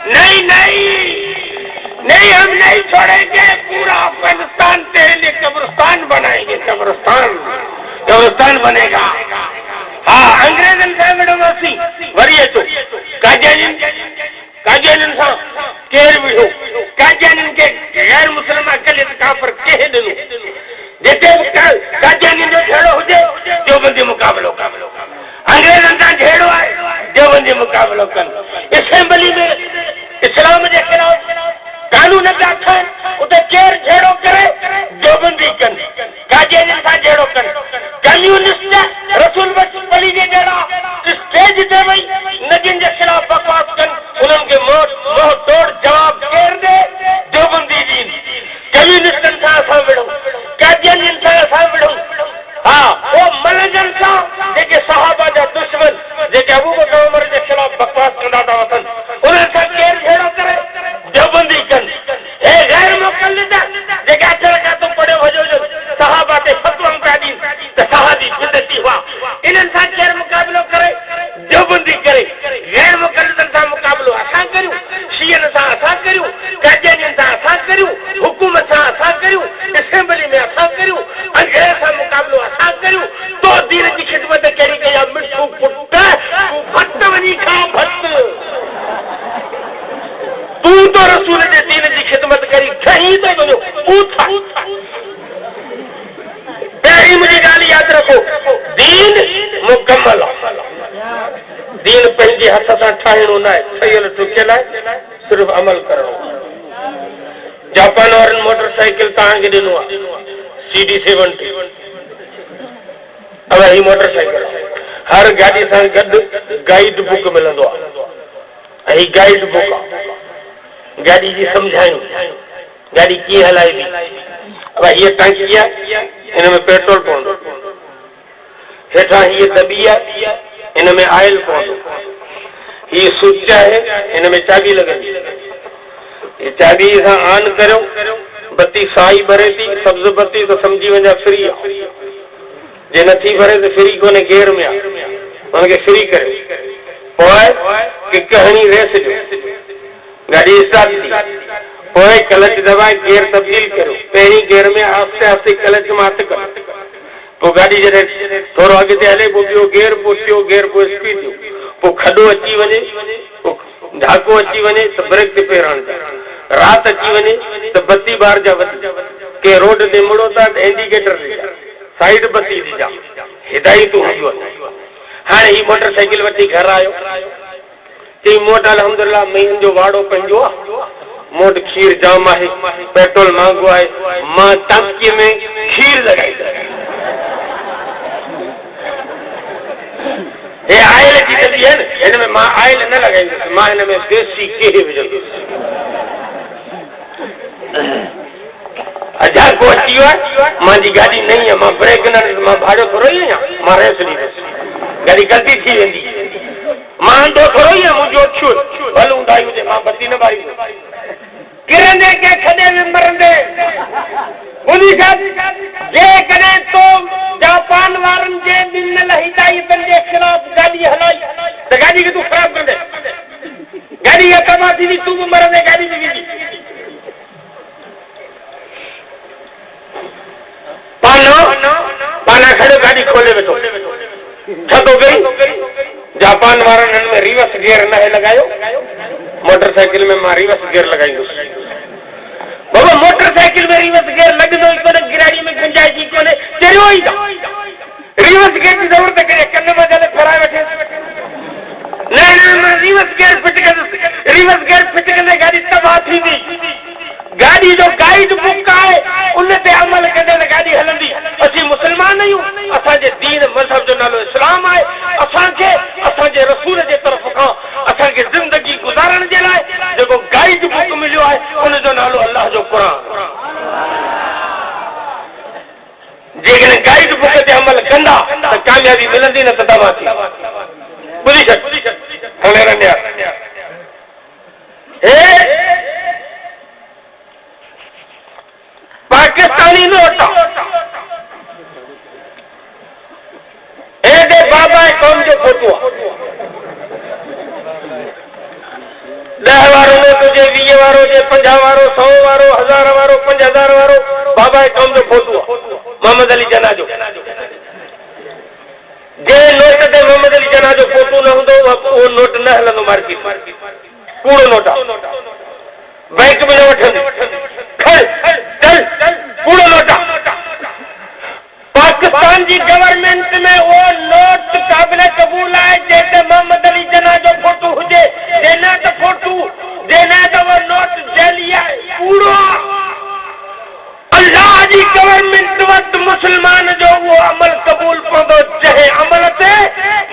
नहीं नहीं नहीं, हम नहीं छोड़ेंगे, पूरा अफगानिस्तान तेरे लिए कब्रिस्तान बनाएंगे, कब्रिस्तान बनेगा। हाँ, अंग्रेजन से मिड़ोसी वरिये तो काजानिन सा केर विड़ो, काजानिन के गैर मुसलमान कले काफर कह दिनु, जेते काजानिन जो झेड़ो हुजे देवबंदी मुकाबलो, अंग्रेजन सा झेड़ो आए देवबंदी मुकाबलो कन। असेंबली में इस्लाम के खिलाफ कानून का था, उते केर झेड़ो करे देवबंदी कन, काजानिन सा झेड़ो कन। कम्युनिस्ट रसूल वली जे जड़ा स्टेज ते वही नजिन के खिलाफ बकवास कन, उन्हनि खे मोह तोड़ जवाब केर दे देवबंदी दी। कम्युनिस्टन सां असां विढ़ूं, कादियानियुनि सां असां विढ़ूं। हा, वो मलजन सां जेके सहाबा जा दुश्मन, जेके अबू बकर उमर जे खिलाफ बकवास कंदा था वठनि, उन्हनि सां केर झेड़ो करे देवबंदी कनि। हे गैर मुक़ल्लिद जेके अठ रकातूं पढ़ियो वजो सहाबा ते फतवा पिया ॾीनि त सहाबी बिदती हुआ, इन्हनि सां केर मुक़ाबिलो करे देवबंदी करे। गैर मुक़ल्लिदनि सां मुक़ाबिलो असां करियूं, शियनि सां असां करियूं, कादियानियुनि सां असां करियूं, हुकूमत सां असां करियूं, असेंबली में असां करियूं, अंग्रेज सां मुक़ाबिलो असां करियूं। तो दीन जी ख़िदमत कहिड़ी कई आहे मिठो पुट, तूं भट वञी खा भट, तूं तो रसूल जे दीन जी ख़िदमत करी खही थो वञो ऊथा। पहिरीं मुंहिंजी ॻाल्हि यादि रखो, दीन मुकम्मल आहे, दीन पंहिंजे हथ सां ठाहिणो न आहे, ठहियल ठुकियल आहे, सिर्फ़ु अमल करणो आहे। जापान वारनि मोटरसाइकिल तव्हांखे ॾिनो आहे CD70, अब ही मोटरसाइकिल हर गाड़ी सां गॾु गाइड बुक मिलंदो आहे, ऐं गाइड बुक आहे गाड़ी जी सम्झायूं, गाड़ी कीअं हलाइबी। अब हीअ टंकी आहे, हिन में पेट्रोल पवंदो, हेठां हीअ दॿी आहे, हिन में ऑयल पवंदो, हीअ स्विच आहे, हिन में चाबी लॻंदी, हीअ चाबी सां ऑन करियो, बत्ती साई भरे थी, सब्ज़ बत्ती त सम्झी वञा फ्री आहे, जे नथी भरे त फ्री कोन्हे, गेयर में आहे, हुनखे फ्री करे पोइ किक हणी रेस ॾियो, गाड़ी स्टार्ट थी, पोइ क्लच दबाए गेयर तब्दील करो, पहिरीं गेयर में आस्ते आस्ते क्लच में हथ करो, पोइ गाड़ी जॾहिं थोरो अॻिते हले, पोइ ॿियो गेयर, पोइ टियों गेयर, पोइ स्पीड ॾियो, पोइ खॾो अची वञे, पोइ ढाको अची वञे त ब्रेक ते पेर हणजा, राति अची वञे त बत्ती ॿार जा के रोड ते मुड़ो था त इंडिकेटर ॾिजा, साइड बत्ती ॾिजा, हिदायतूं हूंदियूं आहिनि। हाणे ही मोटरसाइकिल वठी घर आयो, चई मोट अल्हम्दुलिल्लाह महीन जो वाड़ो पंहिंजो आहे, मोट खीर जाम आहे, पेट्रोल महांगो आहे, मां टांकीअ में खीर लॻाईंदुसि, हे आयल जी दॿी आहे न, हिन में मां आयल न लॻाईंदुसि, मां हिन में देसी केह विझंदुसि। अजाको अची वियो आहे, मुंहिंजी गाॾी नई आहे, मां ब्रेक न ॾिस, मां भाड़ो थोरो ई आहियां, मां रेस ॾींदुसि, गाॾी ग़लती थी वेंदी, मां अंधो थोरो ई आहियां, मुंहिंजो छो भल हूंदा हुजे, मां बत्ती न ॿारींदुसि, किरंदे के खॾे में मरंदे। जेकॾहिं तो जापान वारनि जे ॾिनल हिदायतनि जे ख़िलाफ़ गाॾी हलाई त गाॾी खे तूं ख़राब कंदे, गाॾी खे तबाह थींदी, तूं बि मरंदे गाॾी में वेंदी। पाना खड़ो गाड़ी खोले वेठो, छा थो कई? जापान वारनि हिन में रिवर्स गियर न आहे लॻायो, मोटरसाइकिल में मां रिवर्स गियर लॻाईंदुसि। बाबा मोटरसाइकिल में रिवर्स गियर लॻंदो ई कोन्हे, गिराड़ी में गुंजाइश ई कोन्हे, चरियो ई रिवर्स गियर जी ज़रूरत करे कन में गले फराए वेठे, न मां रिवर्स गियर फिट कंदुसि, रिवर्स गियर फिट कंदे गाड़ी तबाह थींदी। गाड़ी जो गाइड बुक आहे, उन ते अमल कंदे त गाड़ी हलंदी। असीं मुस्लमान आहियूं, असांजे दीन मज़हब जो नालो इस्लाम आहे, असांखे असांजे रसूल जे तरफ़ खां असांखे ज़िंदगी गुज़ारण जे लाइ जेको गाइड बुक मिलियो आहे, उनजो नालो अल्लाह जो क़ुर। जेकॾहिं गाइड बुक ते अमल कंदा त कामयाबी मिलंदी, न त तबाह थी। ॿुधी छॾ हाणे रंडिया, पाकिस्तानी नोट एॾे बाबा कौम जो फोटो आहे, 10 वारो जे 50 वारो 100 वारो 1000 वारो 5000 वारो बाबा कौम जो फोटो मोहम्मद अली जना जो जे नोट ते मोहम्मद अली जना जो फोटो न हूंदो वो नोट न हलंदो मार्केट कूड़ो नोट बैंक में न वठंदी चल कूड़ो नोट पाकिस्तान जी गवर्नमेंट में वो नोट काबिल कबूल है जैसे मोहम्मद अली जना जो फोटो हुजे देना तो फोटो देना तो वो नोट जलिया कूड़ो अल्लाह जी गवर्नमेंट वक्त मुसलमान जो वो अमल कबूल पवंदो चाहे अमल ते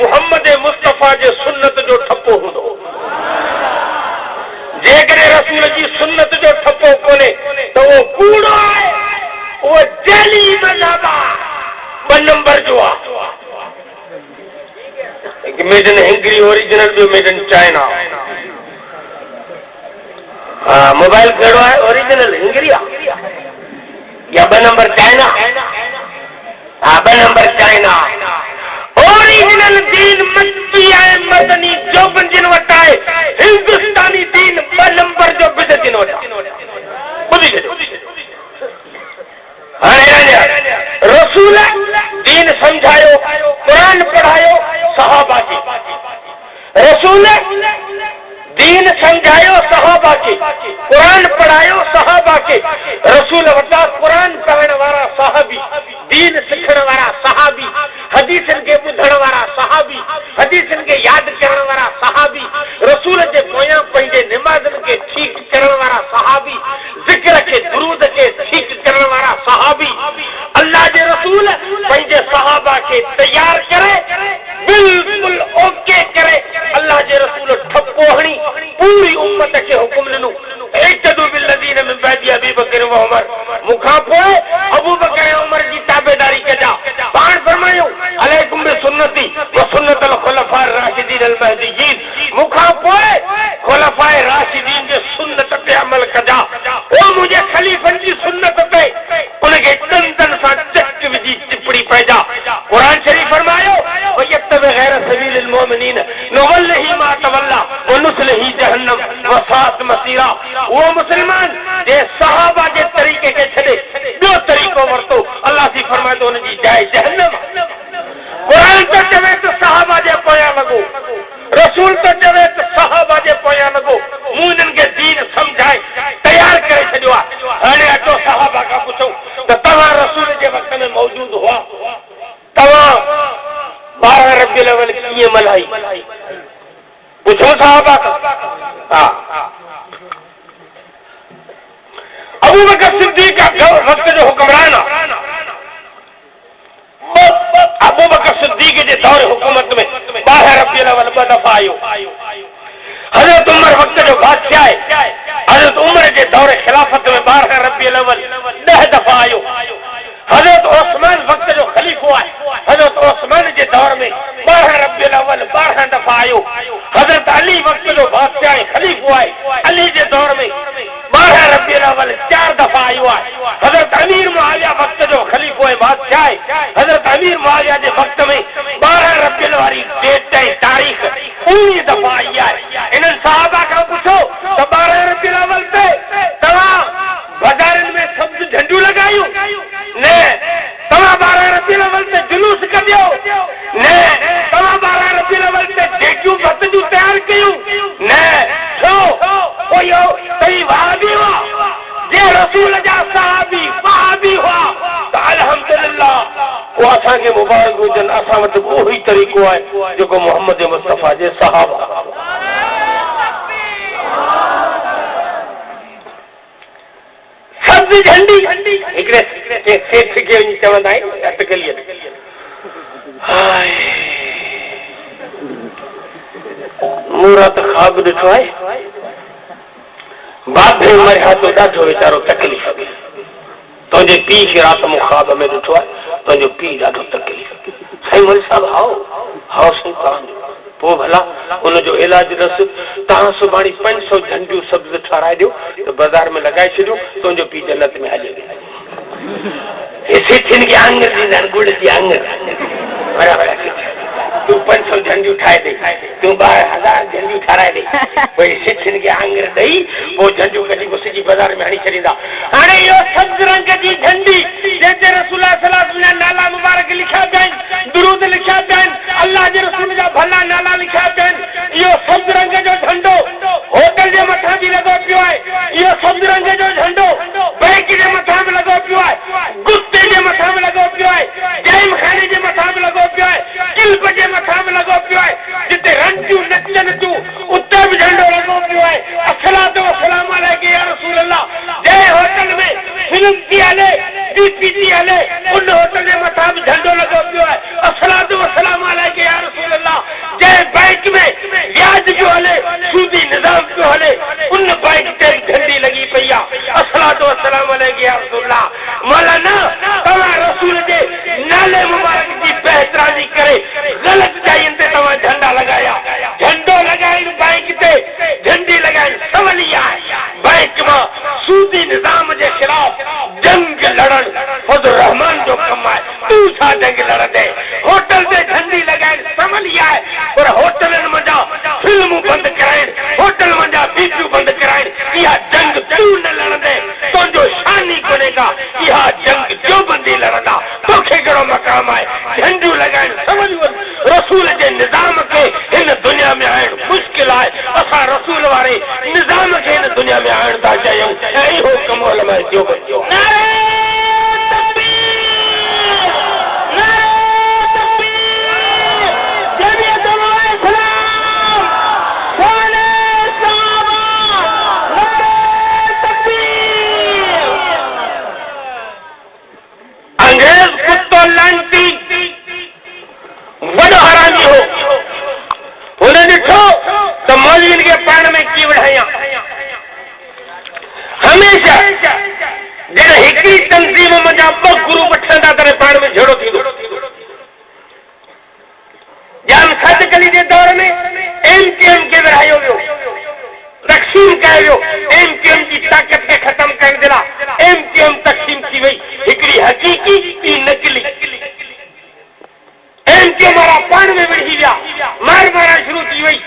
मोहम्मद मुस्तफा जे सुन्नत जो ठप्पो हूंदो जेकॾहिं रसूल जी सुन्नत जो ठप्पो कोन्हे तो वो कूड़ो है वो जली मज़हब आहे 2 नंबर जो आहे मेड इन हिंगरी ओरिजिनल जो मेड इन चाइना मोबाइल कहिड़ो आहे ओरिजिनल हिंगरी आहे या 2 number China 2 number China original दीन मक्की आहे मदनी जो जिन वटि आहे हिंदुस्तानी दीन 2 नंबर जो बिद जिन वटि ॿुधी रसूल दीन समझायो कुरान पढ़ायो सहाबा के रसूल दीन समझायो सहाबा के कुरान पढ़ायो सहाबा के रसूल वटा कुरान पढ़ण वारा सहाबी दीन सिखण वारा सहाबी हदीसन के ॿुधण वारा सहाबी हदीसन के याद करण वारा सहाबी रसूल जे पोयां पंहिंजे निमाज़न के ठीक करण वारा सहाबी जिक्र के दुरूद के ठीक करण वारा सहाबी अल्लाह जे रसूल पंहिंजे सहाबा के तैयार करे बिल्कुल ओके करे अल्लाह जे रसूल ठप्पो हणी पूरी उम्मत के हुक्म ॾिनो इत्तदू बिल्लज़ीन मिन बअदी अबी बकर व उमर मुखां पोइ अबू बकर ऐं उमर जी ताबेदारी कजा पाण फरमायो अलैकुम बिसुन्नती व सुन्नतल खुलफाए राशिदीन अल महदीयीन मुखां पोइ खुलफाए राशिदीन जे सुन्नत ते अमल कजा ओ मुझे खलीफन जी सुन्नत ते उनके तन सां चट विझी चिपड़ी पइजा कुरान शरीफ फरमायो व यत्तबि गैर सबीलिल मोमिनीन नुवल्लिही मा तवल्ला व नुस्लिही जहन्नम व सात मसीरा वो मुसलमान जे सहाबा जे तरीके के छड़े ॿियो तरीक़ो वरतो अल्लाह जी फरमाए तो उनजी जाइ जहन्नम कुरान तो चवे तो सहाबा जे पोयां लगो रसूल तो चवे तो सहाबा जे पोयां लगो मूं इन्हनि खे दीन समझाए तैयार करे छॾियो आहे हाणे अचो सहाबा खां पुछो त तव्हां रसूल जे वक़्त में मौजूद हुआ तव्हां 12 रबीउल अव्वल कीअं मल्हाई पुछो सहाबा खां अबू बकर सिद्दीक वक्त जो हुक्मरान अबू बकर सिद्दीक जे दौर हुकूमत में 12 रबीउल अव्वल 2 दफ़ा आयो हज़रत उमर वक्त जो बादशाह है हज़रत उमर जे दौर खिलाफत में 12 रबीउल अव्वल 10 दफ़ा आयो हज़रत उस्मान वक्त जो खलीफो है हज़रत उस्मान जे दौर में 12 रबीउल अव्वल 12 दफ़ा आयो हज़रत अली वक्त जो बादशाह खलीफो है अली जे दौर में 12 रबीउल अव्वल 4 दफ़ा आयो है हज़रत अमीर मुआविया वक्त जो खलीफो है बादशाह हज़रत अमीर मुआविया जे वक्त में 12 रबीउल वारी डेट ऐं तारीख़ 19 दफ़ा आई है इन्हनि सहाबा खां पुछो त 12 रबीउल अव्वल ते तव्हां बाज़ारनि में सब्ज़ झंडियूं लॻायूं न तव्हां 12 रबीउल अव्वल ते जुलूस कढियो न तव्हां 12 रबीउल अव्वल ते जेकियूं भत जूं तयार कयूं न छो पोइ इहो तई वहाबी हुआ जे रसूल जा सहाबी वहाबी हुआ त अल्हम्दुलिल्लाह वो असांखे मुबारक हुजनि असां वटि उहो ई तरीक़ो आहे जेको मोहम्मद मुस्तफ़ा जे सहाबा सब्ज़ झंडी हिकिड़े सेठ खे वञी चवंदा आहिनि अटकलीअ हाय मूं राति ख़्वाब ॾिठो आहे बाबे मरिया तो ॾाढो वीचारो तकलीफ़ में तुंहिंजे पीउ खे राति मूं ख़्वाब में ॾिठो आहे तुंहिंजो पीउ ॾाढो तकलीफ़ साईं मोदी साहिबु हाओ साईं तव्हांजो पोइ भला उनजो इलाज रस तव्हां सुभाणे 500 झंडियूं सब्ज़ ठाराए ॾियो त बाज़ार में लॻाए छॾियो तुंहिंजो पीउ जन्नत में हली वेंदो हे सेठियुनि खे आङुर ॾींदा आहिनि गुड़ जी आङुर बराबरि तू 500 झंडियूं ठाहे ॾे, तू 1000 झंडियूं ठाराए ॾे, भई सिखनि खे आंगर ॾेई पोइ झंडियूं कढी घुसिजी बाज़ार में हणी छॾींदा। हाणे इहो सब्ज़ रंग जी झंडी जंहिंते रसूल सल्लल्लाहु अलैहि वसल्लम जा नाला मुबारक लिखिया पिया आहिनि, दुरूद लिखिया पिया आहिनि, अल्लाह जे रसूल जा भला नाला लिखिया पिया आहिनि, इहो सब्ज़ रंग जो झंडो होटल जे मथां बि लॻो पियो आहे, इहो सब्ज़ रंग जो झंडो बैंक जे मथां बि लॻो पियो आहे, गुस्ते जे मथां बि लॻो पियो आहे, जैम खाने जे मथां बि लॻो पियो आहे, किल्ब जे मथां बि लॻो पियो आहे, जिते रंजियूं नचनि थियूं उते बि झंडो लॻो पियो आहे। अस्सलातु वस्सलाम अलैका या रसूल अल्लाह। जंहिं होटल में फिल्म थी हले, डीपी थी हले, उन होटल जे मथां बि झंडो लॻो पियो आहे। अस्सलातु वस्सलाम अलैका या रसूल अल्लाह। जंहिं बैंक में व्याज पियो हले, सूदी निज़ाम पियो हले, उन बैंक ते झंडी लॻी पई आहे। अस्सलातु वस्सलाम अलैका या रसूल अल्लाह। मौलाना तव्हां रसूल जे नाले मुबारक जी बहतरानी करे ग़लत जाइयुनि ते तव्हां झंडा लॻाया, झंडो लॻाइनि बैंक ते, झंडी लॻाइनि सवली आहे। बैंक मां सूदी निज़ाम जे ख़िलाफ़ जंग लड़ण ख़ुद रहमान जो कमु आहे, तू छा जंग लड़ंदे? होटल ते झंडी लॻाइनि सवली आहे, पर होटलनि मंझां फिल्मूं बंदि कराइनि, होटल मंझां बीपियूं बंदि कराइनि, इहा जंग तू न लड़ंदे, तुंहिंजो शानी कोन्हेगा, इहा जंग जो बंदी लड़ंदा, तोखे कहिड़ो मक़ाम आहे? झंडियूं लॻाइनि सवलियूं रसूल जे निज़ाम खे हिन दुनिया में आणणु मुश्किल आहे। असां रसूल वारे निज़ाम खे हिन दुनिया में आणणु था चाहियूं, ऐं इहो कमु अमल जो बचियो। वॾो हरामी हो, हुन ॾिठो त मौलवियुनि खे पाण में कीअं विढ़ायां। हमेशा जॾहिं हिकिड़ी तंज़ीम मंझां 2 ग्रुप ठहंदा तॾहिं पाण में झगड़ो थींदो। जाम सदकली जे दौर में MQM खे विढ़ायो वियो, तक़सीम कयो वियो। MQM जी ताक़त खे ख़तम करण जे लाइ MQM तक़सीम थी वई, हिकिड़ी हक़ीक़ी ॿी नकली। MQM वारा पाण में विढ़ी विया, मार मारण शुरू थी वई।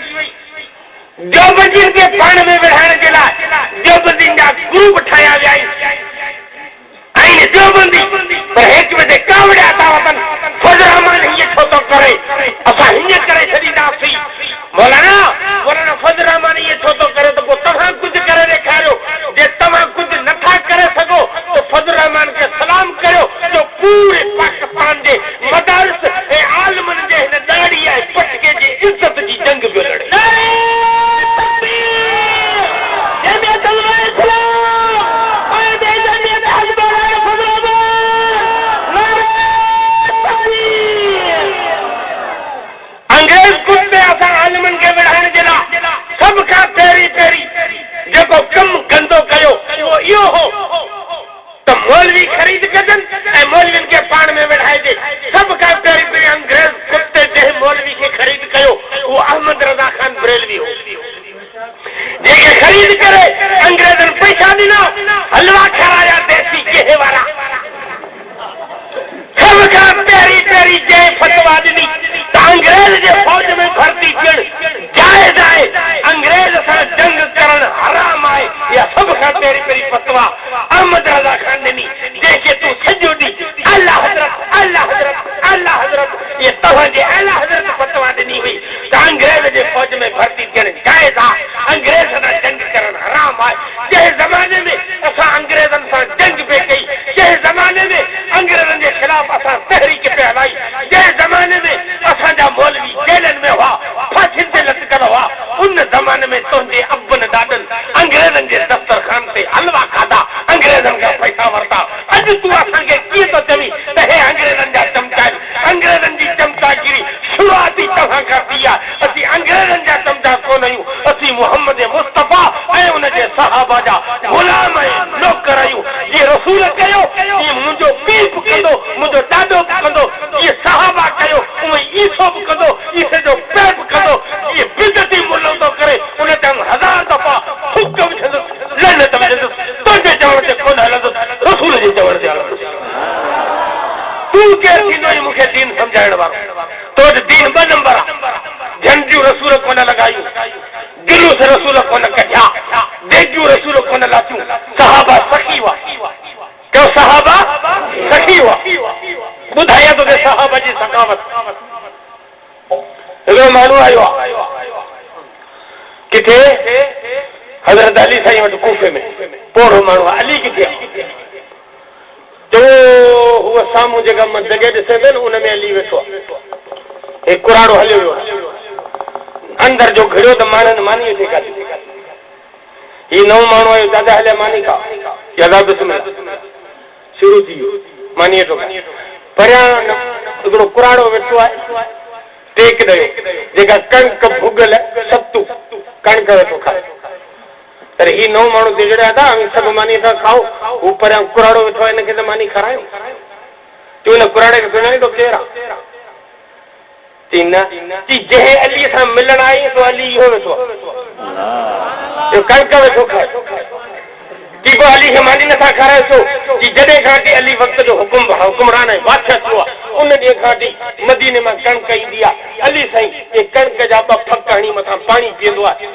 देवबंदियुनि खे पाण में विढ़ाइण जे लाइ देवबंदियुनि जा ग्रुप ठाहिया विया आहिनि, देवबंदी पर हिक ॿिए ते कावड़िया था वठनि। फ़ज़ल रहमान हीअं छो थो करे, असां हीअं करे छॾींदासीं। मौलाना फ़ज़ल रहमान हीअं छो थो करे, त पोइ तव्हां कुझु करे ॾेखारियो। जे तव्हां कुझु नथा करे सघो त फ़ज़ल रहमान खे सलाम करियो, जो पूरे पाकिस्तान जे मदारिस ऐं आलिमनि जे हिन ॾाढ़ी ऐं पटके जी इज़त जी जंग पियो लड़े। अंग्रेज कुत्ते असां आलिमनि खे विढ़ाइण जे लाइ सभ खां पहिरीं जेको कमु कंदो कयो उहो इहो हो त मौलवी ख़रीद कजनि ऐं मौलवियुनि खे पाण में विढ़ाइजे। सभ खां पहिरीं अंग्रेज कुत्ते जंहिं मौलवी खे ख़रीद कयो उहो अहमद रज़ा खान बरेलवी हो, जंहिंखे ख़रीद करे अंग्रेज़नि पैसा ॾिना, हलवा खाराया देसी गेहे वारा। सभ खां पहिरीं जंहिं फतवा ॾिनी त अंग्रेज जे फौज में भर्ती थियणु जाइज़ आहे, अंग्रेज सां जंग करणु हराम आहे, इहा सभ खां पहिरीं फतवा अहमद रज़ा खान ॾिनी, जंहिंखे तूं सॼो ॾींहुं आला हज़रत आला हज़रत आला हज़रत, इहा तव्हांजे आला हज़रत फतवा ॾिनी हुई त अंग्रेज जे फौज में भर्ती थियणु जाइज़ आहे, अंग्रेज सां जंग करणु हराम आहे। जंहिं ज़माने में असां अंग्रेज़नि सां जंग पे कई, जंहिं ज़माने में अंग्रेज़नि जे ख़िलाफ़ असां तहरीक पे हलाई, जंहिं ज़माने में असांजा मौलवी जेलनि में हुआ, फांसियुनि ते लटकल हुआ, उन ज़माने में तुंहिंजे अबनि ॾाॾनि अंग्रेज़नि जे दफ़्तरखान ते हलवा खाधा, अंग्रेज़नि खां पैसा वरिता। अॼु तूं असांखे कीअं थो चवीं त हे अंग्रेज़नि जा चमचा आहिनि? अंग्रेज़नि जी चमचागिरी शुरूआती तव्हां खां थी आहे। असीं अंग्रेज़नि जा चमचा कोन आहियूं, असीं मुहम्मद मुस्तफ़ा ऐं उनजे सहाबा जा ग़ुलाम ऐं नौकर आहियूं। जीअं रसूल कयो तीअं मुंहिंजो पीउ बि कंदो, मुंहिंजो ॾाॾो बि कंदो, जीअं सहाबा कयो उहे ईसो बि कंदो, ईसे जो पैर बि कंदो। जीअं बिदती मुल्लो थो करे उन ते 1000 दफ़ा थुक विझंदुसि, लहनत विझंदुसि, तुंहिंजे चवण ते कोन हलंदुसि, रसूल जे चवण ते हलंदुसि। तूं केरु थींदो मूंखे दीन सम्झाइण वारो? तो दीन ब नंबर झंडियूं रसूल कोन लॻायूं जुलूस रसूल कोन कढिया देगियूं रसूल कोन लाथियूं सहाबा सखी हुआ क्यों सहाबा सखी हुआ ॿुधायां तोखे सहाबा जी सखावत हिकिड़ो माण्हू आयो आहे किथे हज़रत अली साईं वटि कूफे में पोड़ो माण्हू आहे अली किथे जो हूअ साम्हूं जेका जॻह ॾिसे पियो न उन में अली वेठो आहे हे कुराड़ो हलियो वियो अंदर जो घिड़ियो त माण्हुनि मानी थे काॾे ही नओं माण्हू आयो दादा हलिया मानी का यादा बिस्मिल्लाह शुरू थी वियो मानीअ तो परियां हिकिड़ो कुराड़ो वेठो आहे टेक ॾियो जेका कणिक भुॻल सत्तू कणिक वेठो खाए पर ही नओं माण्हू ते जहिड़ा था सभु मानी था खाओ हू परियां कुराड़ो वेठो आहे हिनखे त मानी खारायो तूं हिन कुराड़े खे सुञाणींदो केरु आहे जंहिं अलीअ सां मिलण आई तो अली इहो वेठो आहे कणिक वेठो खाए की को अली खे मानी नथा खाराए छो की जॾहिं खां वठी अली वक़्त जो हुकुमरान ऐं बादशाह थियो आहे उन ॾींहं खां वठी मदीने मां कणिक ईंदी आहे अली साईं हे कणिक जा ॿ फक हणी मथां पाणी पीअंदो आहे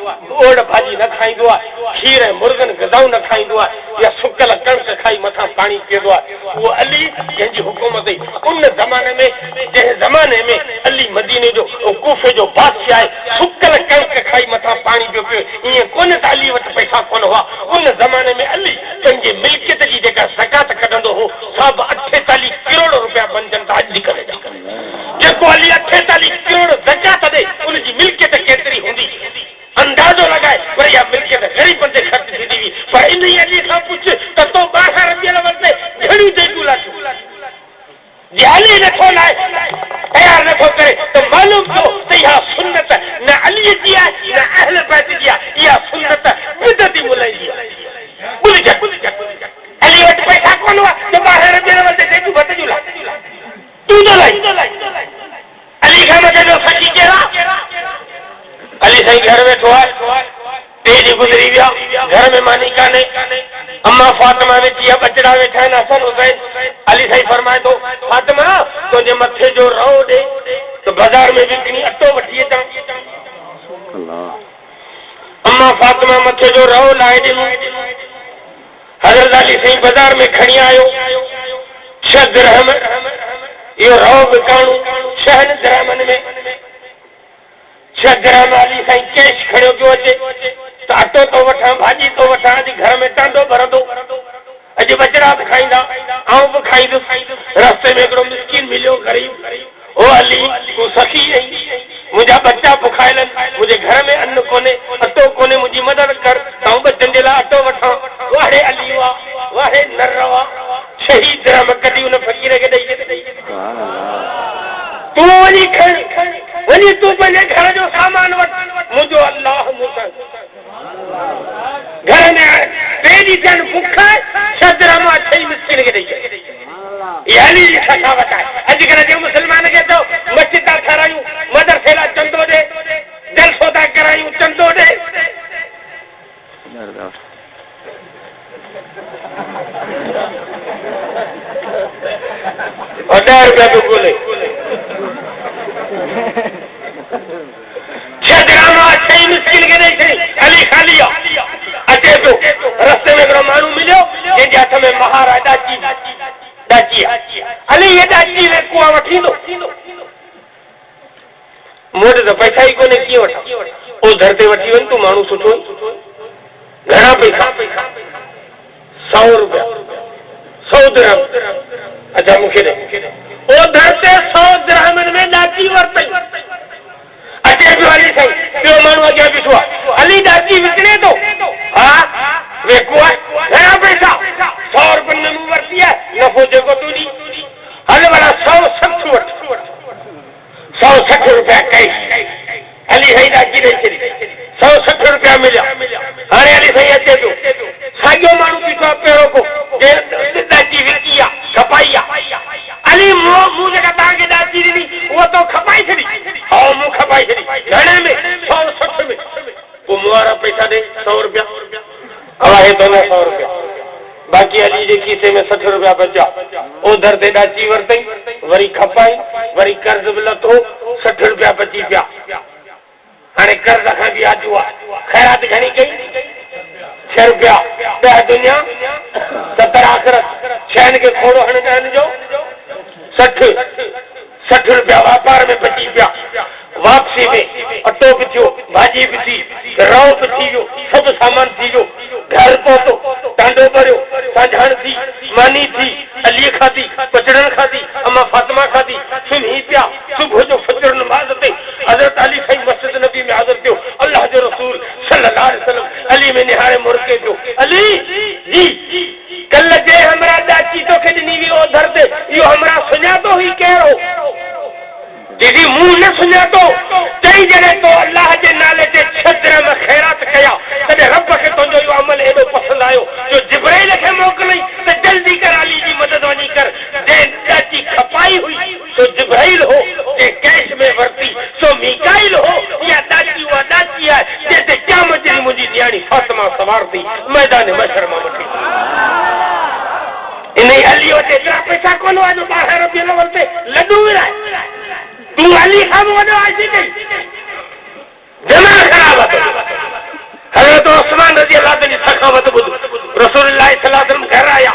ओड़ भाॼी न खाईंदो आहे खीर ऐं मुर्गनि ग़िज़ाऊं न खाईंदो आहे या सुकल कणिक खाई मथां पाणी पीअंदो आहे उहो अली जंहिंजी हुकूमत हुई उन ज़माने में जंहिं ज़माने में अली मदीने जो कूफे जो बादशाह आहे सुकल कणिक खाई मथां पाणी पियो पियो ईअं कोन त अली वटि पैसा कोन हुआ उन ज़माने में अली पंहिंजे मिल्कियत जी जेका ज़कात कढंदो हो सभु 48 करोड़ रुपया बणजनि था अॼु करे जेको अली 48 करोड़ ज़कात ॾे उनजी मिल्कियत केतिरी हूंदी अंदाज़ो लॻाए पर इहा मिल्कियत ग़रीबनि ते ख़र्च थींदी हुई पर इन ई अली खां पुछ त तो 12 रबियल वक़्तु घणियूं देगियूं लाथियूं जे अली नथो लाए तयारु नथो करे त मालूम थियो त इहा सुन्नत न अलीअ जी आहे न अहल बैत जी आहे इहा सुन्नत बिदअती मुल्हनि जी आहे अली वटि पैसा कोन हुआ तो 12 रबियल वक़्तु देगियूं बतजूं ला तूं न लाई अली खां मथे जो सखी कहिड़ा अली साईं घर वेठो आहे टे ॾींहं गुज़री विया घर में मानी कान्हे अम्मा फातिमा वेठी आहे बचड़ा वेठा आहिनि हसन हुसैन अली साईं फरमाए थो फातिमा तुंहिंजे मथे जो रओ ॾे त बाज़ार में विकिणी अटो वठी अचां अम्मा फातिमा मथे जो रओ लाहे ॾिनो हज़रत अली साईं बाज़ार में खणी आयो 6 दिरहम इहो रओ विकाणो 6 दिरहमनि में 6 दिरहम अली साईं कैश खणियो पियो अचे त अटो थो वठां भाॼी थो वठां अॼु घर में टांडो भरंदो अॼु बचड़ा बि खाईंदा आउं बि खाईंदुसि रस्ते में हिकिड़ो मिस्किन मिलियो ग़रीब ओ अली तूं सखी आई मुंहिंजा बच्चा बुखायल आहिनि मुंहिंजे घर में अन्न कोन्हे अटो कोन्हे मुंहिंजी मदद कर आउं बच्चनि जे लाइ अटो वठां वाहे अली वाहे नर रवा 6 दिरहम कढी उन फ़क़ीर खे ॾेई तूं वञी खण वञी तूं पंहिंजे घर जो सामान वठ मुंहिंजो अल्लाह मूंसां घर में टे ॾींहं थियनि बुख 6 दिरहम 6 मिस्किन खे ॾेई इहा अली जी सखावत आहे अॼुकल्ह जे मुस्लमान खे चओ मस्जिद था ठारायूं मदरसे लाइ चंदो ॾे जलसो था करायूं चंदो ॾे और 10 रुपया तो बोले 6 दिरहम 6 मिस्किन खे ॾेई अली खाली अचे पियो रस्ते में हिकिड़ो माण्हू मिलियो जंहिंजे हथ में महार आहे डाची अली ये डाची में कुआ वठींदो मूं वटि त पैसा ई कोन्हे कीअं वठां उधर ते वठी वञ तूं माण्हू सुठो घणा पैसा 100 रुपया 100 दिरहम अच्छा मूंखे ॾे उधर ते 100 दिरहमनि में डाची वरितई अचे पियो अली साईं ॿियो माण्हू अॻियां बीठो आहे अली डाची विकिणे थो हा वेको आहे घणा पैसा 100 रुपयनि में मूं वरिती आहे नफ़ो जेको तूं ॾी हल भला 160 वठ 160 रुपया कैश अली साईं डाची ॾेई छॾी 160 रुपया मिलिया हाणे अली साईं अचे पियो साॻियो माण्हू बीठो आहे पहिरों को डाची विकी आहे खपाई आहे अली मूं जेका तव्हांखे डाची ॾिनी उहा तो खपाई छॾी हा मूं खपाई छॾी घणे में 160 में पोइ मूं वारा पैसा ॾे 100 रुपया हवाए तो 100 रुपया बाक़ी अली जे खीसे में 60 रुपया बचा उधर ते डाची वरितई वरी खपाई वरी कर्ज़ बि लथो 60 रुपया बची पिया हाणे कर्ज खां बि आजू ख़ैरात घणी कई 6 रुपया ॿिया दुनिया 70 आख़िरत छहनि खे खोड़ो हण ॾहनि जो 60 रुपया वापार में बची पिया वापसी में अटो भी थियो भाजी भी थी रओ भी थी वियो सब सामान थी वियो घर पहुतो टांडो भरियो सांझाण थी मानी थी अली खाधी पचड़न खाधी अम्मा फातिमा खाधी सुम्ही पिया सुबुह जो फजर नमाज ते हजरत अली साईं मस्जिद नबी में हाज़िर थियो अल्लाह जो रसूल सल्लल्लाहु अलैहि वसल्लम अली में निहारे मुर्के थियो अली जी कल जे हमरा दाची तो के ॾिनी हुई ओधर ते इहो हमरा सुञातो ही केर हो दीदी मुंह न सुञातो चई जॾहिं तो अल्लाह जे नाले ते छद्र में ख़ैरात कया तॾहिं रब खे तुंहिंजो इहो अमल एॾो पसंदि आयो जो जिब्राइल खे मोकिलई त जल्दी कर अली जी मदद वञी कर जंहिं दाची खपाई हुई सो जिब्राइल हो जंहिं कैश में वरती सो मीकाइल हो या दाची उहा दाची आहे जंहिं ते क़यामत जी मुंहिंजी न्याणी फातिमा सवार थी मैदान मशर मां वठी इन अली वटि एतिरा पैसा कोन हुआ जो 12 रुपये लेवल ते लॾू विराए तू अली खां वॾो आशी कई दिमाग़ ख़राब आहे हज़रत उस्मान रज़ी अल्लाह ताला जी सखावत ॿुध रसूलुल्लाह सल्लल्लाहु अलैहि वसल्लम घर आया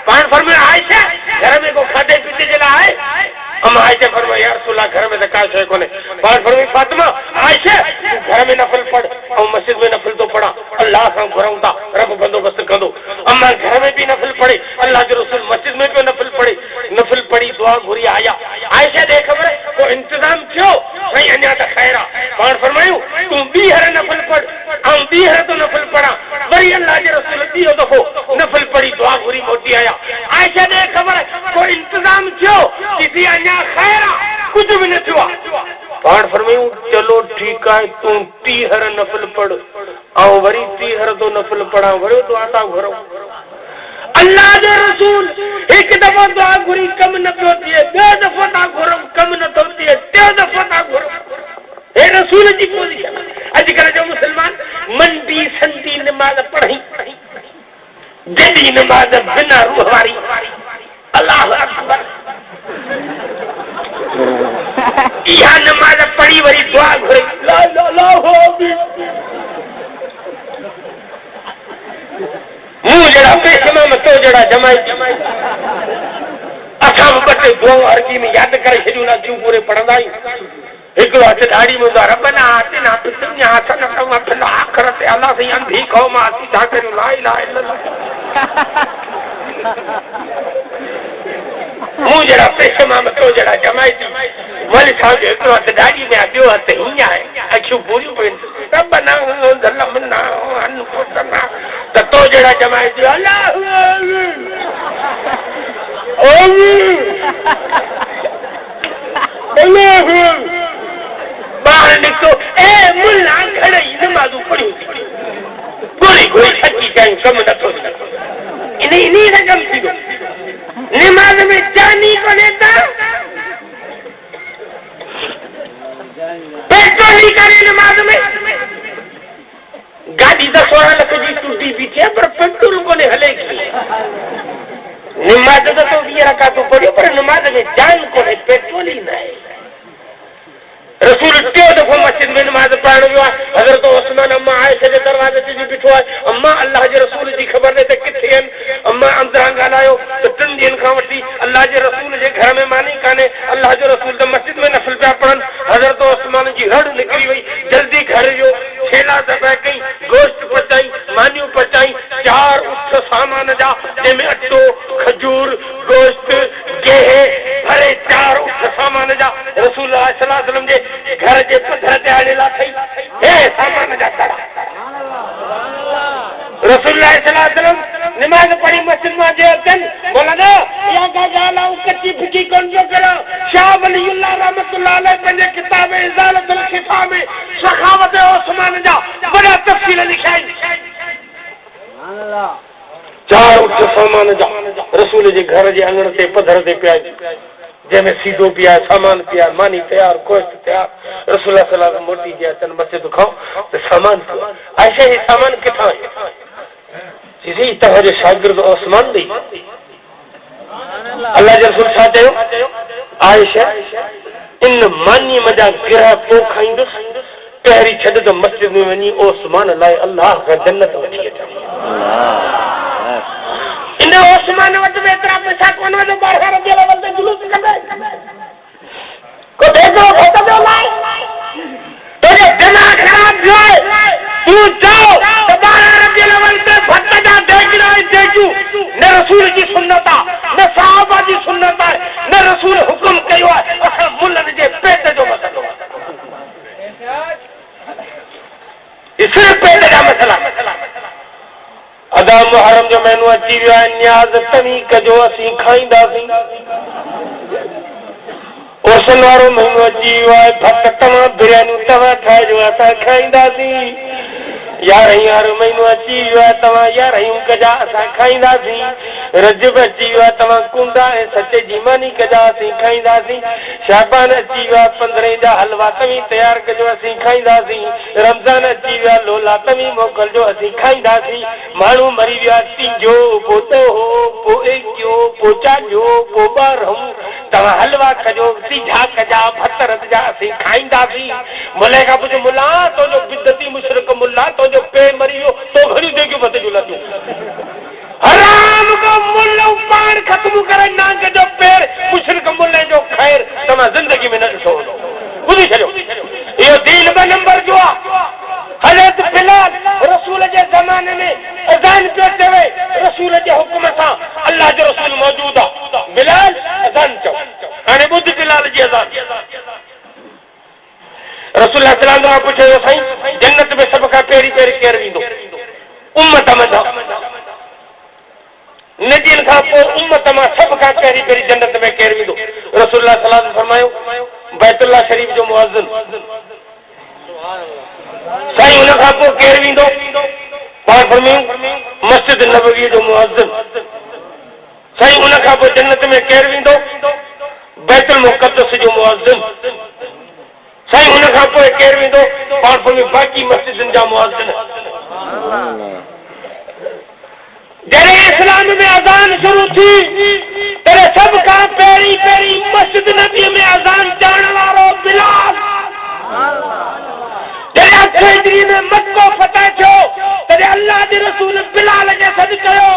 पाण फरमाया आयशा घर में को खाधे पीते जे लाइ आहे अम्मा आयशा फरमाया या रसूलल्लाह घर में त का शइ कोन्हे पाण फरमाई फातिमा आयशा तू घर में नफल पढ़ ऐं मस्जिद में नफल तो पढ़ा अल्लाह सां घुरऊं था रब बंदोबस्त कंदो अम्मा घर में भी नफल पढ़े अल्लाह जो रसूल मस्जिद में भी नफल पढ़े नफल पढ़ी दुआ घुरी आया आयशा दे खबर को इंतजाम थियो नहीं अञा त ख़ैर आहे पाण फरमायूं तू ॿीहर नफल पढ़ ऐं ॿीहर तो नफल पढ़ा वरी अल्लाह जे रसूल ॿियो दफ़ो नफल पढ़ी दुआ घुरी मोटी आया आयशा दे खबर को इंतजाम थियो किसी अञा ख़ैर आहे कुछ भी न थियो पाण फरमायूं चलो ठीक आहे तू 30 नफल पढ़ ऐं वरी 30 तो नफल पढ़ा वरी दुआ था घुरो अल्लाह जो रसूल एक दफ़ो दुआ घुरी कम न पियो थिए ॿियो दफ़ो था घुरो कम न थो थिए टियों दफ़ो था घुरो हे रसूल जी पोज़ीशन अॼुकल्ह जो मुस्लमान मंदी संदी नमाज़ पढ़ी जॾी नमाज़ बिना रूह वारी अल्लाह अकबर इहा नमाज़ पढ़ी वरी दुआ घुरी ला ला ला हो मुंह जड़ा पेशमा में तो जड़ा जमाई असां ॿ टे दुआऊं अर्जी में यादि करे छॾियूं थियूं पूरे पढ़ंदा आहियूं हिकिड़ो हथु दाढ़ी में हूंदो आहे रबना आतिना फिद्दुनिया हसनतन व फिल आखिरत अल्लाह से अंधी क़ौम आसी था करियूं ला इलाहा इल्लल्लाह मुंह जड़ा पेशमा में तो जड़ा जमाई थी मौलवी साहब जो हिकिड़ो हथु दाढ़ी में आहे ॿियो हथु हीअं आहे अखियूं पूरियूं पयूं रबना ज़लमना अनफुसना त तो जड़ा जमाई थी अल्लाह बाहर निकितो ए मुल्ला घणई नमाज़ूं पढ़ियूं थी गोरी गोरी थकी कयूं कमु नथो थिए इन सां कमु थींदो नमाज़ में जानी कोन्हे त पेट्रोल करे नमाज़ में गाड़ी 10 लाख जी टूटी भी थे पर पेट्रोल कोन्हे हले नमाज़ तो 20 रकातूं पढ़ियो पर नमाज़ में जान कोन्हे पेट्रोल ई न आहे रसूल टियों दफ़ो मस्जिद में नमाज़ पढ़ण वियो आहे हज़रत उस्मान अम्मा आयशा जे दरवाज़े ते बीठो आहे अम्मा अल्लाह जे रसूल जी ख़बर न त किथे आहिनि अम्मा अंदरां ॻाल्हायो त 3 ॾींहंनि खां वठी अल्लाह जे रसूल जे घर में मानी कान्हे अल्लाह जो रसूल त मस्जिद में नफ़िल पिया पढ़नि हज़रत उस्मान जी रड़ निकिरी वई जल्दी घर जो छेला दॿाए कई गोश्त पचाई मानियूं पचाई 4 उठ सामान जा जंहिंमें अटो खजूर गोश्त गेहे भरे 4 उठ सामान जा रसूल सल्लल्लाहु अलैहि वसल्लम जे घर जे पधर ते आणेला थई हे सामान जा तड़ा रसूलुल्लाह सल्लल्लाहु अलैहि वसल्लम नमाज पढ़ी मस्जिद में जे अचन बोला या का गालाऊ कच्ची फिकी कोन जो करो शाह वलीउल्लाह रहमतुल्लाह अलैहि पंहिंजे किताब इज़ालतुल खिफा में सखावत उस्मान जा बड़ा तफ़सील लिखाई अल्लाह 4 उठ सामान जा रसूल जे घर जे अंगण ते पधर ते पिया जंहिंमें सीधो पिया सामान पिया मानी तैयार गोश्त तैयार रसूल सल्लल्लाहु अलैहि वसल्लम मोटी गया तन मस्जिद खाओ तो सामान ऐसे ही सामान किथा जी तव्हां जो शागिर्द उस्मान दी अल्लाह जे रसूल छा चयो आयशा इन मानी मजा गिरह पो खाईंदुस पहिरी छॾ त मस्जिद में वञी ओसमान लाइ अल्लाह का जन्नत वठी अचां इन ओसमान वटि में एतिरा पैसा कोन वञो ॿाहिरि रज़ी अलाह ते जुलूस कंदे को देखो भटंदो लाइ तुझे दिमाग खराब थियो है तू जाओ त ॿाहिरि रज़ी अलाह ते भट जा देखना देखू न रसूल जी सुन्नत न सहाबा जी सुन्नत न रसूल हुकुम कयो है असां मुल्लन जे पेट जो मसलो सिर्फ पेट जा मसला अदा मुहर्रम जो महीनो अची वियो आहे न्याज़ तव्हीं कजो असीं खाईंदासीं उर्सन वारो महीनो अची वियो आहे भक्त तव्हां बिरयानियूं तव्हां ठाहिजो असां खाईंदासीं यारहीं वारो महीनो अची वियो आहे तव्हां यारहियूं कजा असां खाईंदासीं रजब अची वियो आहे तव्हां कुंडा ऐं सचे जी मानी कजा असीं खाईंदासीं शाबान अची वियो आहे 15 जा हलवा तव्हीं तयारु कजो असीं खाईंदासीं रमज़ान अची वियो आहे लोला तव्हीं मोकिलिजो असीं खाईंदासीं माण्हू मरी वियो आहे तीजो पोइ तोहो पोइ एकियो पोइ चालियो पोइ ॿारहं तव्हां हलवा कजो सीझा कजा भत रधजा असीं खाईंदासीं मुले खां पुछ मुला तुंहिंजो बिदती मुशरिक मुला तुंहिंजो पे मरी वियो तो घणियूं देगियूं भत जूं लतियूं हराम को मुल्ल पाण ख़त्म करे नांग जो पैर मुशरिक मुल्ले जो खैर तव्हां ज़िंदगी में न ॾिठो हूंदो ॿुधी छॾियो इहो दीन 2 नंबर जो आहे हज़रत बिलाल रसूल जे ज़माने में अज़ान पियो चवे रसूल जे हुकुम सां अल्लाह जो रसूल मौजूद आहे बिलाल अज़ान चओ हाणे ॿुध बिलाल जी अज़ान रसूल सल्लल्लाहु अलैहि वसल्लम पुछियो साईं जन्नत में सभ खां पहिरीं केरु वेंदो उम्मत मंझां नदियुनि खां पोइ उम्मत मां सभ खां पहिरीं जन्नत में केरु वेंदो रसूल सल्लल्लाहु अलैहि वसल्लम फरमायो बैतुल्लाह शरीफ जो मुअज़्ज़िन साईं उन खां पोइ केरु वेंदो पाण फरमायूं मस्जिद नबवी जो मुअज़्ज़िन साईं उन खां पोइ जन्नत में केरु वेंदो बैतुल मुक़द्दस जो मुअज़्ज़िन साईं उन खां पोइ केरु वेंदो पाण फरमायूं बाक़ी मस्जिदनि जा मुअज़्ज़िन जॾहिं इस्लाम में अज़ान शुरू थी तॾहिं सभ खां पहिरीं मस्जिद नबी में अज़ान चवण वारो बिलाल जॾहिं 8 हिजरी में मक्को फतह थियो तॾहिं अल्लाह जे रसूल बिलाल खे सॾु कयो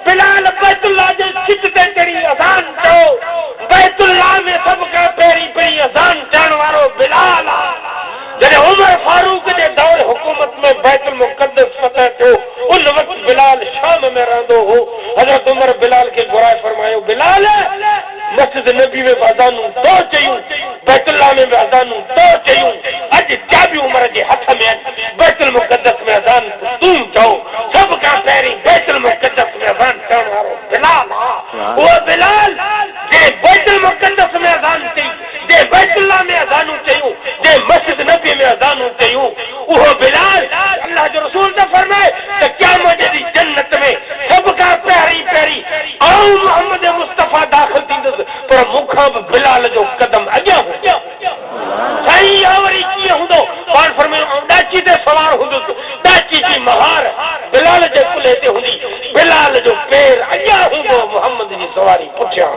बिलाल बैतुल्लाह जे छित ते चढ़ी अज़ान चयो बैतुल्लाह में सभ खां पहिरीं अज़ान चवण वारो बिलाल आहे जॾहिं उमर फारूक जे दौर हुकूमत में बैतुल मुक़द्दस फतह थियो उन वक़्तु बिलाल शाम में रहंदो हो हज़रत उमर बिलाल खे घुराए फरमायो बिलाल मस्जिद नबी में अज़ानूं तो चयूं बैतुल्लाह में अज़ानूं तो चयूं अॼु चाबियूं उमर जे हथ में आहिनि बैतुल मुक़द्दस में अज़ान तूं चओ सभ खां पहिरीं बैतुल मुक़द्दस में अज़ान चवण वारो बिलाल उहो बिलाल जे बैतुल मुक़द्दस में अज़ान चई जे बैतुल्लाह में अज़ानूं चयूं जे मस्जिद नबी में अज़ानूं चयूं उहो बिलाल अल्लाह जो रसूल त फरमाए त क़यामत जी जन्नत में सभ खां पहिरीं आऊं मोहम्मद मुस्तफ़ा दाख़िल थींदुसि पर मूंखां बि बिलाल जो कदम अॻियां हूंदो साईं वरी कीअं हूंदो पाण फरमायो ॾाची ते सवार हूंदुसि ॾाची जी महार बिलाल जे कुल्हे ते हूंदी बिलाल जो पेर अॻियां हूंदो मोहम्मद जी सवारी पुठियां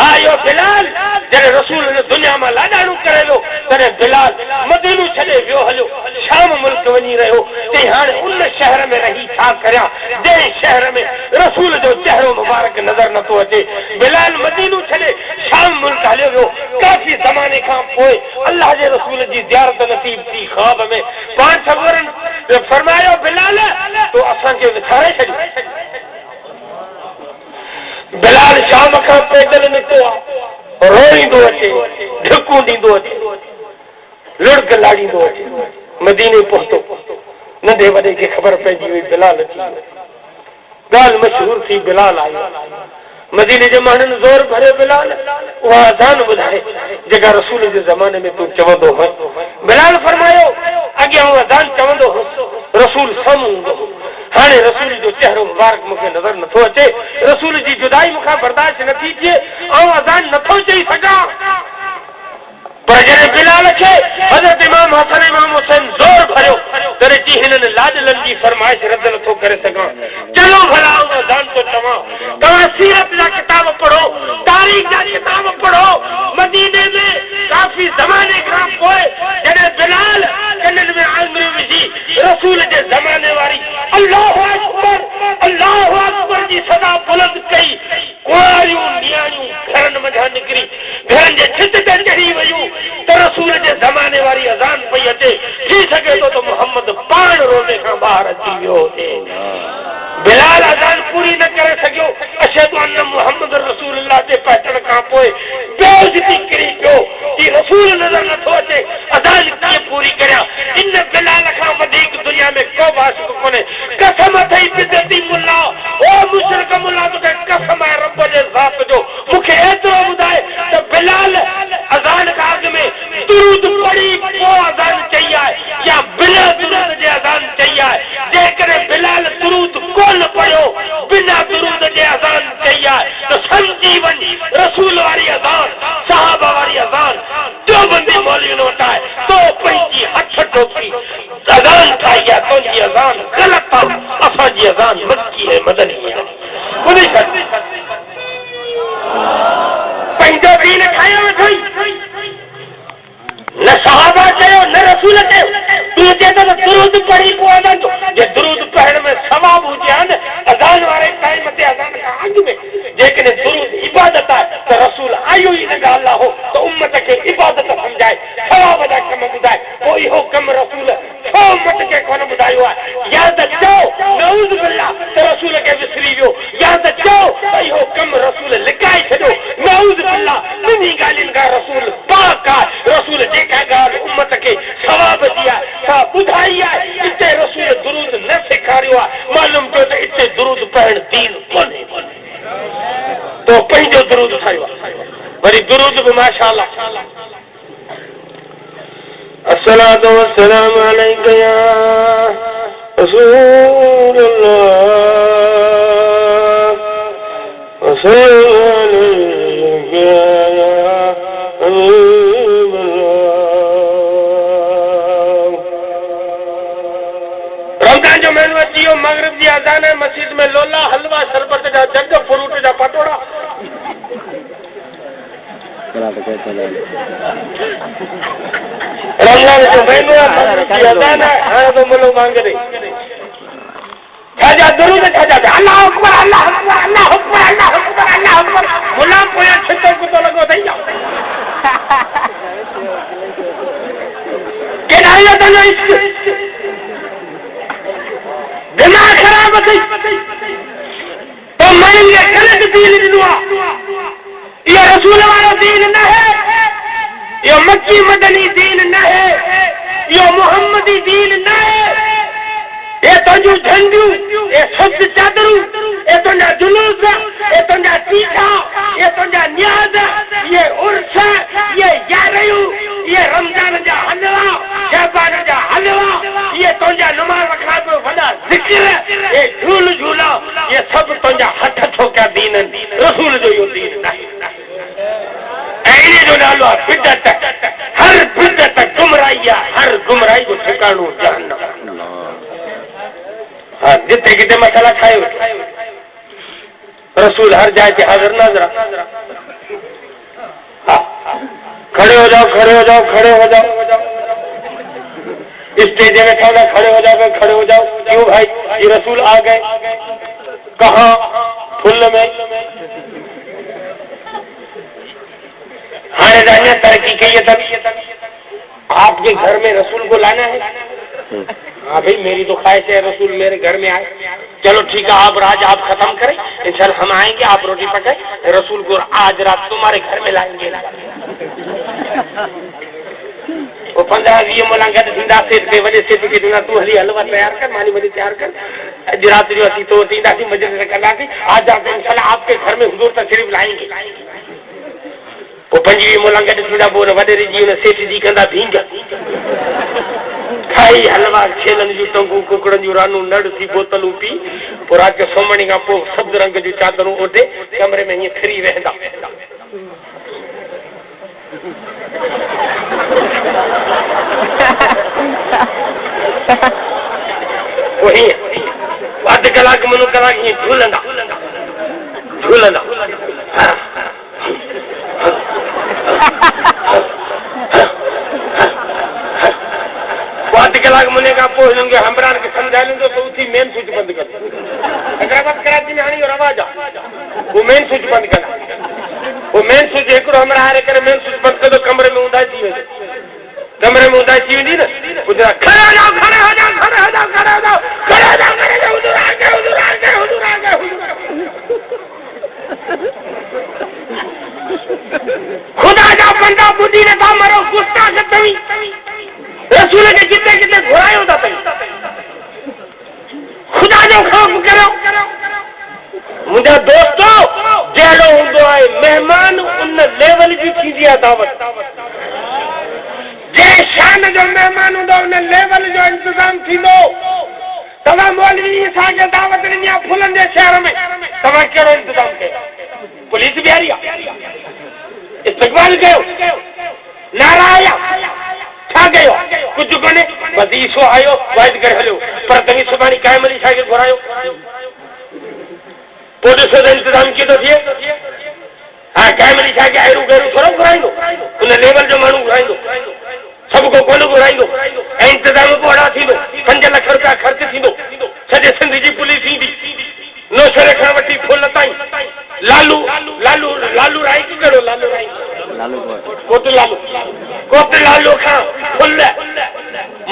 आयो बिलाल जॾहिं रसूल दुनिया मां लाॾाणो करे वियो तॾहिं बिलाल मदीनो छॾे वियो हलियो शाम मुल्क वञी रहियो चई हाणे उन शहर में रही छा करियां जंहिं शहर में रसूल जो चहिरो मुबारक नज़र नथो अचे बिलाल मदीनो छॾे शाम मुल्क हलियो वियो काफ़ी ज़माने खां पोइ अल्लाह जे रसूल जी ज़ियारत नसीब थी ख़्वाब में पाण सगोरनि फरमायो बिलाल तो असांखे विछारे छॾियो बिलाल शाम खां पैदल निकितो आहे रोईंदो अचे ढिकूं ॾींदो अचे लुड़क लाड़ींदो अचे मदीने पहुतो नंढे वॾे खे ख़बर पइजी वई बिलाल अची ॻाल्हि मशहूर थी बिलाल आयो मदीने जे माण्हुनि ज़ोर भरियो बिलाल उहा अज़ान ॿुधाए जेका रसूल जे ज़माने में तूं चवंदो हुअ बिलाल फरमायो अॻियां हू अज़ान चवंदो हुअसि रसूल साम्हूं हूंदो हाणे रसूल जो चहिरो मुबारक मूंखे नज़र नथो अचे रसूल जी जुदाई मूंखां बर्दाश्त नथी थिए ऐं अज़ान नथो चई सघां पर जॾहिं बिलाल खे हज़रत इमाम हसन इमाम हुसैन ज़ोर भरियो तॾहिं जी हिननि लाॾलनि जी फरमाइश रद्द नथो करे सघां चलो भला अज़ान थो चवां तव्हां सीरत जा किताब पढ़ो तारीख़ जा किताब पढ़ो मदीने में सदा बुलंद कई कुआरियूं नियाणियूं घरनि मझां निकिरी घरनि जे छित ते चढ़ी वयूं त रसूल जे ज़माने वारी अज़ान पई अचे थी सघे थो त मुहम्मद पाण रोज़े खां ॿाहिरि अची वियो हुजे बिलाल अज़ान पूरी न करे सघियो अशहदु अन्न मुहम्मद रसूलुल्लाह ते पहुचण खां पोइ बेइज्जती किरी पियो कि रसूल नज़र नथो अचे अज़ान कीअं पूरी करियां इन बिलाल खां वधीक दुनिया में को आशिक़ कोन्हे कसम अथई बिदती मुल्ला ओ मुशरिक मुल्ला तोखे कसम आहे रब जे ज़ात जो मूंखे एतिरो ॿुधाए त बिलाल अज़ान खां अॻु में दुरूद पढ़ी पोइ अज़ान चई आहे या बिना दुरूद जे अज़ान चई आहे जेकॾहिं बिलाल दुरूद कोन पढ़ियो बिना दुरूद जे अज़ान चई आहे त सम्झी वञ रसूल वारी अज़ान सहाबा वारी अज़ान देवबंदी मौलवियुनि वटि आहे तो पंहिंजी हथ ठोकी अज़ान ठाही आहे तुंहिंजी अज़ान ग़लति आहे असांजी अज़ान मक्की है मदनी है ॿुधी छॾ पंहिंजो दीन ठाहियो अथई न सहाबा चयो न रसूल चयो तूं चए थो त दुरूद पढ़ी पोइ अज़ान जे दुरूद पढ़ण में सवाब हुजे हा न अज़ान वारे टाइम ते अज़ान खां अॻु में जेकॾहिं दुरूद इबादत आहे त रसूल आयो ई न ॻाल्हि हो त उम्मत खे इबादत सम्झाए सवाब जा कम ॿुधाए पोइ इहो कमु रसूल छो उम्मत खे कोन ॿुधायो आहे या त चओ नऊज़ बिल्लाह त रसूल खे विसरी वियो या त चओ त इहो कमु रसूल लिकाए छॾियो नऊज़ बिल्लाह ॿिन्ही ॻाल्हियुनि खां रसूल पाक आहे रसूल जेका ॻाल्हि उम्मत खे सवाब जी आहे सा ॿुधाई आहे हिते रसूल दुरूद न सेखारियो आहे मालूम कयो त हिते दुरूद पढ़ण दीन कोन्हे तो पंहिंजो दुरूद ठाहियो आहे वरी दुरूद बि माशाअल्लाह अस्सलातु वस्सलामु अलैका या रसूलल्लाह रमज़ान जो महीनो अची वियो मगरिब जी अज़ान है मस्जिद में लोला हलवा शरबत जा जग फ्रूट जा पटोड़ा रमज़ान जो महीनो है मगरिब जी अज़ान है हाणे तो मुलो मांगरे छाजा दुरूद छाजा अल्लाह अकबर अल्लाह अकबर अल्लाह अकबर अल्लाह अकबर अल्लाह अकबर मुला पोया छितो कुतो लॻो थई केॾा तनो इश्क दिमाग़ ख़राब थी तो मैं ये गलत दीन ॾिनो आहे ये रसूल वारो दीन न है ये मक्की मदनी दीन न है ये मोहम्मदी दीन न है ये तुझू झंडियूं ये सब्ज चादरूं ये तुझा जुलूस ये तुझा चीठा ये तुझा न्याज ये उर्स ये यारियूं ये रमज़ान जा हलवा शहबान जा हलवा ये तुझा नुमाज़ खां पोइ वॾा ज़िक्र ये झूल झूला ये सभु तुझा हथ ठोकिया दीन रसूल जो इहो दीन नाहे ऐं इन जो नालो आहे बिदअत हर बिदअत गुमराही आहे हर गुमराही जो ठिकाणो जहन्नम हाँ जिते किथे मसाला ठाहियो रसूल हर जाइ ते हाज़िर नाज़िर हाँ खड़े हो जाओ खड़े हो जाओ खड़े हो जाओ स्टेज में बैठा खड़े हो जाओ खड़े हो जाओ क्यों भाई ये रसूल आ गए कहाँ फुल में हाणे दानिया तरक्की कही है आपके घर में रसूल को लाना है हाँ भाई मेरी तो ख्वाहिश है रसूल मेरे घर में आए चलो ठीक है आप राज आप खत्म करें इंशाल्लाह हम आएंगे आप रोटी पकाए रसूल को आज रात तुम्हारे घर में लाएंगे वो 15-20 मोला गॾु थींदासीं टे वजे सेठ खे ॾींदा तूं हली हलवा तयार कर मानी वरी तयार कर अॼु रात जो असीं तो ईंदासीं मजलिस कंदासीं आज आप इंशाल्लाह आपके घर में हुजूर तशरीफ लाएंगे वो 25 मोला गॾु थींदा पोइ वॾेरे जी हुन सेठ जी कंदा भींग खाई हलवा छेलनि जूं टंगूं कुकड़नि जूं रानूं नड़ थी बोतलूं पी पोइ राति जो सुम्हण खां पोइ सब्ज रंग जूं चादरूं ओढ़े कमरे में हीअं फिरी वेहंदा अधु कलाक मुनो कलाक हीअं झूलंदा झूलंदा अधु कलाक मुने खां पोइ हिननि खे हमरान खे सम्झाए ॾींदो त उथी मेन स्विच बंदि कर हैदराबाद कराची में हाणे इहो रवाज मेन स्विच बंद कर वो मेन स्विच एकड़ो हमरा हारे करे मेन स्विच बंद कर दो कमरे में उदास थी वही कमरे में उदास थी वेंदी न उधर खड़े हो जाओ खड़े हो जाओ खड़े हो जाओ खड़े हो जाओ खड़े हो जाओ खड़े हो जाओ हुजूर आ गए हुजूर आ गए हुजूर आ गए खुदा जा बंदा बुद्धि ने का मरो गुस्ताख तवी रसूल के कितने कितने घुरायो था तई खुदा जो खौफ करो मुझे दोस्तों जहिड़ो हूंदो आहे मेहमान उन लेवल जी थींदी आहे दावत जे शान जो मेहमान हूंदो उन लेवल जो इंतजाम थींदो तव्हां मौलवी असांखे दावत ॾिनी आहे फुलनि जे शहर में तव्हां कहिड़ो इंतजाम कयो पुलिस बीहारी आहे इस्तक़बाल कयो नारा आया छा कयो कुझु कोन्हे बस ईसो आयो वाइद करे हलियो पर तव्हीं सुभाणे काइम अली शाह खे घुरायो पोइ ॾिसो त इंतज़ाम कीअं थो थिए हा काइम अली शाह खे अहिड़ो गहिरो थोरो घुराईंदो उन लेवल जो माण्हू घुराईंदो सभु को कोन घुराईंदो ऐं इंतज़ाम पोइ अहिड़ा थींदो 5 लख रुपया ख़र्च थींदो सॼे सिंध जी पुलिस ईंदी नौशहरे खां वठी फुल ताईं लालू लालू लालू राई कहिड़ो लालू राई कोट लालू खां फुल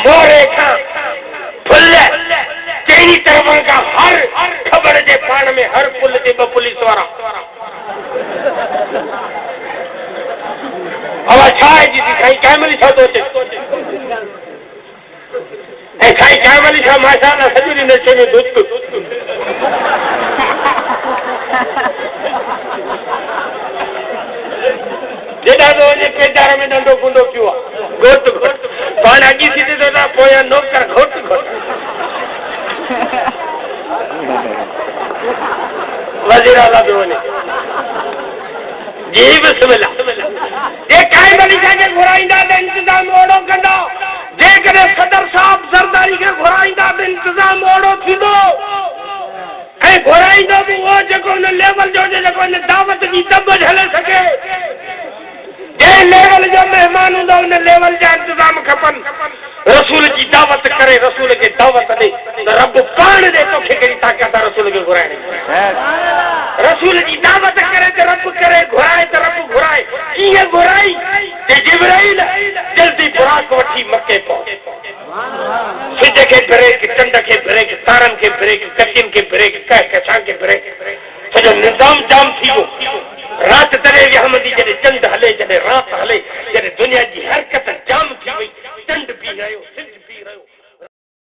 मोरे खां फुल कहिड़ी तरफ़ खां हर ख़बर जे पाण में हर फुल ते 2 पुलिस वारा अब छा आहे जी साईं काइम अली छा थो अचे ऐं साईं काइम अली छा माशाअल्लाह सॼी ॾींहुं नशे में दुस्त जेॾा थो वञे पेचारे में नंढो गुंडो पियो आहे घोट घोट पाण अॻी थी थो न पोयां नौकर घोट घोट वज़ीर आला पियो वञे जी बिस्मिल्लाह जे काइम अली शाह खे घुराईंदा त इंतज़ाम ओड़ो कंदा जेकॾहिं सदर साहब ज़रदारी खे घुराईंदा त इंतज़ाम ओड़ो थींदो ऐं घुराईंदो बि उहो जेको हुन लेवल जो हुजे जेको हिन दावत जी दॿ झले सघे जंहिं लेवल जो मेहमान हूंदो उन लेवल जा इंतज़ाम खपनि रसूल जी दावत करे रसूल खे दावत ॾे त रब पाण ॾे तोखे कहिड़ी ताक़त आहे रसूल खे घुराइण रसूल जी दावत करे त रब करे घुराए त रब घुराए कीअं घुराई ते जिब्राइल जल्दी बुराक वठी मके पहुच सिज खे ब्रेक चंड खे ब्रेक तारनि खे ब्रेक कचियुनि खे ब्रेक कहकशां खे ब्रेक सॼो निज़ाम जाम थी वियो राति तॾहिं विहमंदी जॾहिं चंड हले जॾहिं राति हले जॾहिं दुनिया जी हरकत जाम थी वई चंड बीह रहियो